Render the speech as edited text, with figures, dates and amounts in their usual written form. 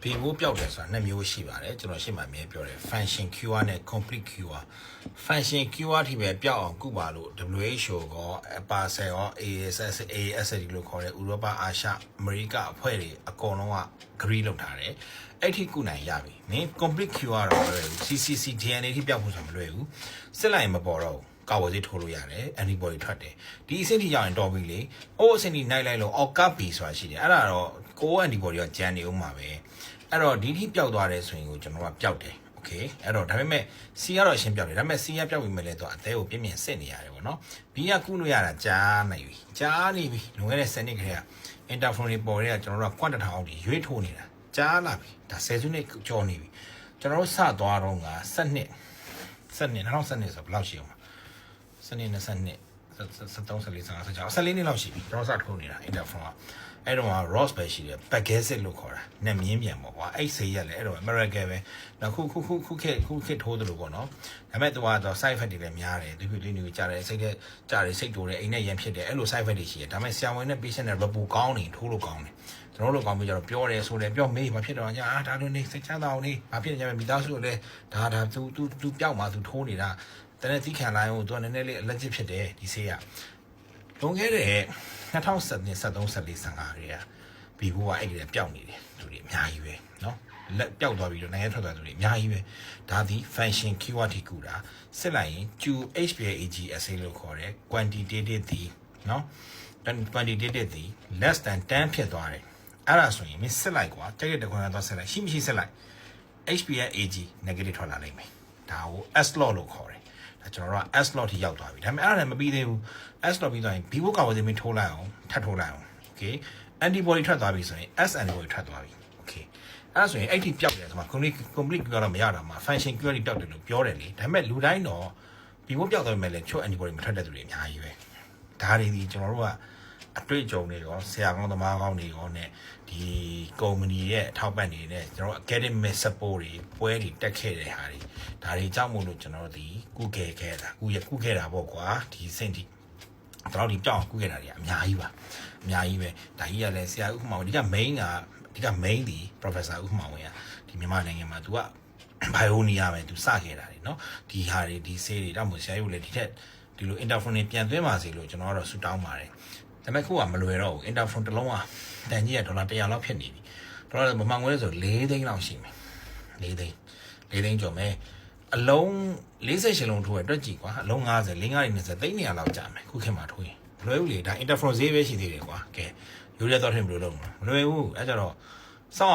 Vivo ပြောက်တယ်ဆိုတာနှစ်မျိုးရှိပါတယ်ကျွန်တော်ရှင်းမှအမြဲပြောတယ် function QR နဲ့ complete QR function QR ထိပဲပြောက်အောင်ကုပါလို့ WHO ကော APASA ရော ASD လို့ခေါ်တဲ့ဥရောပအာရှအမေရိကအဖွဲ့တွေအကုန်လုံးက agree လုပ်ထားတယ်အဲ့ထိကုနိုင်ရပြီနင် complete QR တော့မလွယ်ဘူး CCC DNA ထိပြောက်ဖို့ဆိုမလွယ်ဘူးစစ်လိုက်မပေါ်တော့ကာဝစီထိုးလို့ရတယ် antibody ထွက်တယ်ဒီအဆင့်ထိရောက်ရင်တော်ပြီလေအိုးအဆင့်ထိနိုင်လိုက်လို့အောက်ကပ်ပြီဆိုတာရှိတယ်အဲ့ဒါတော့ကိုယ် antibody ကကျန်နေဦးမှာပဲအဲ့တော့ဒီထိပျောက်သွားတယ်ဆိုရင်ကိုကျွန်တော်ကပျောက်တယ်โอเคအဲ့တော့ဒါပေမဲ့ C ကတော့အရှင်းပျောက်တယ်ဒါပေမဲ့ C ကပျောက်ပြီမဲ့လည်းတော့အသေးကိုပြင်းပြင်းစစ်နေရတယ်ပေါ့နော် B ကကုလို့ရတာကြားနေပြီကြားနေပြီလွန်ခဲ့တဲ့7နှစ်ခရက် interferon တွေပေါ်တဲ့ကကျွန်တော်တို့က quant တစ်ထောင်အောက်ကြီးရွေးထိုးနေတာကြားလာပြီဒါ10စုနှစ်ကြော်နေပြီကျွန်တော်တို့စသွားတော့က7နှစ်2012ဆိုဘယ်လောက်ရှိအောင်7နှစ်20နှစ်73 44 45 14နှစ်လောက်ရှိပြီကျွန်တော်စထိုးနေတာ interferon ကအဲ့တော့ Ross ပဲရှိတယ် Pegasic လို့ခေါ်တာနက်မြင်းပြန်ပေါ့ကွာအဲ့ဆေးရက်လေအဲ့တော့ American ပဲနောက်ခုခေတ်ထိုးတယ်လို့ပေါ့နော်ဒါပေမဲ့သူကတော့ side effect တွေလည်းများတယ်ဒီလိုနေကြတယ်စိတ်တိုးတယ်အိမ်နဲ့ရန်ဖြစ်တယ်အဲ့လို side effect တွေရှိတယ်ဒါပေမဲ့ဆရာဝန်နဲ့ patient နဲ့ report ကောင်းနေထိုးလို့ကောင်းတယ်ကျွန်တော်တို့ကောင်းပြီးကြတော့ပြောတယ်ဆိုတယ်ပြောမေးဘာဖြစ်တော့ညာဒါလိုနေစိတ်ချမ်းသာအောင်နေဘာဖြစ်နေကြမိသားစုလည်းဒါသူပျောက်မှသူထိုးနေတာတနေ့သိခံလိုက်အောင်သူကနည်းနည်းလေးအလက်ချစ်ဖြစ်တယ်ဒီဆေးကလွန်ခဲ့တဲ့2017 73 14 15တွေကဘီဘိုကအဲ့ဒီပျောက်နေတယ်သူတွေအများကြီးပဲเนาะလက်ပျောက်သွားပြီးတော့နိုင်ငံထွက်သွားသူတွေအများကြီးပဲဒါသည် function keyword ထိကူတာစစ်လိုက်ရင် Q HbAg assay လို့ခေါ်တယ် quantitative သည်เนาะ quantitative သည် less than 10ဖြစ်သွားတယ်အဲ့ဒါဆိုရင်မင်းစစ်လိုက်ကွာကြိုက်တဲ့တခွန်းတော့စစ်လိုက်ရှိမရှိစစ်လိုက် HbAg negative ထွက်လာနိုင်မယ်ဒါကို S law လို့ခေါ်တယ်ဒါကျွန်တော်တို့က S law ထိရောက်သွားပြီဒါပေမဲ့အဲ့ဒါလည်းမပြီးသေးဘူး S law ပြီးသွားရင် Vivo ကာဝစီမင်းထိုးလိုက်အောင်ထပ်ထိုးလိုက်အောင် okay antibody ထွက်သွားပြီဆိုရင် S antibody ထွက်သွားပြီ okay အဲ့ဒါဆိုရင်အဲ့ဒီပျောက်တယ်ဆိုမှ complete ကတော့မရတာမှာ function query ပျောက်တယ်လို့ပြောတယ်လေဒါပေမဲ့လူတိုင်းတော့ Vivo ပျောက်သွားပြီမဲ့လည်းချို့ antibody မထွက်တဲ့သူတွေအများကြီးပဲဒါတွေဒီကျွန်တော်တို့ကအတွေ့အကြုံတွေရောဆရာကောင်းသမားကောင်းတွေရောနဲ့ဒီကုမ္ပဏီရဲ့အထောက်ပံ့တွေနဲ့ကျွန်တော်တို့ academic support တွေပွဲတွေတက်ခဲ့တဲ့ဟာတွေဒါတွေကြောင့်မို့လို့ကျွန်တော်တို့ဒီကုခဲ့တာပေါ့ကွာဒီစင်တီတော့ဒီကြောင်ကုခဲ့တာတွေအများကြီးပါအများကြီးပဲဒါကြီးကလည်းဆရာဥက္ကမောင်ဒီက main ဒီ professor ဥက္ကမောင်ဝင်ကဒီမြန်မာနိုင်ငံမှာ तू က bionia ပဲ तू စခဲ့တာတွေเนาะဒီဟာတွေဒီဆေးတွေတော့မို့ဆရာကြီးကိုလည်းဒီထက်ဒီလို interferon တွေပြန်သွင်းပါစေလို့ကျွန်တော်ကတော့ဆူတောင်းပါတယ်ဒါပေမဲ့ခုကမလွယ်တော့ဘူး interferon တစ်လုံးကတန်ကြီးကဒေါ်လာ100လောက်ဖြစ်နေပြီဒေါ်လာမမှန်ငွေဆို4သိန်းလောက်ရှိမယ်4သိန်းကျော်မယ်အလုံး48လုံးထိုးရအတွက်ကြည့်ကွာအလုံး50 50 20သိန်း200လောက်ကြာမယ်ခုခေတ်မှာထိုးရင်မလွယ်ဘူးလေဒါ interferon ဈေးပဲရှိသေးတယ်ကွာကဲရိုးရဲတော့ထင်ဘယ်လိုလုပ်မလဲမလွယ်ဘူးအဲကြတော့စောင့်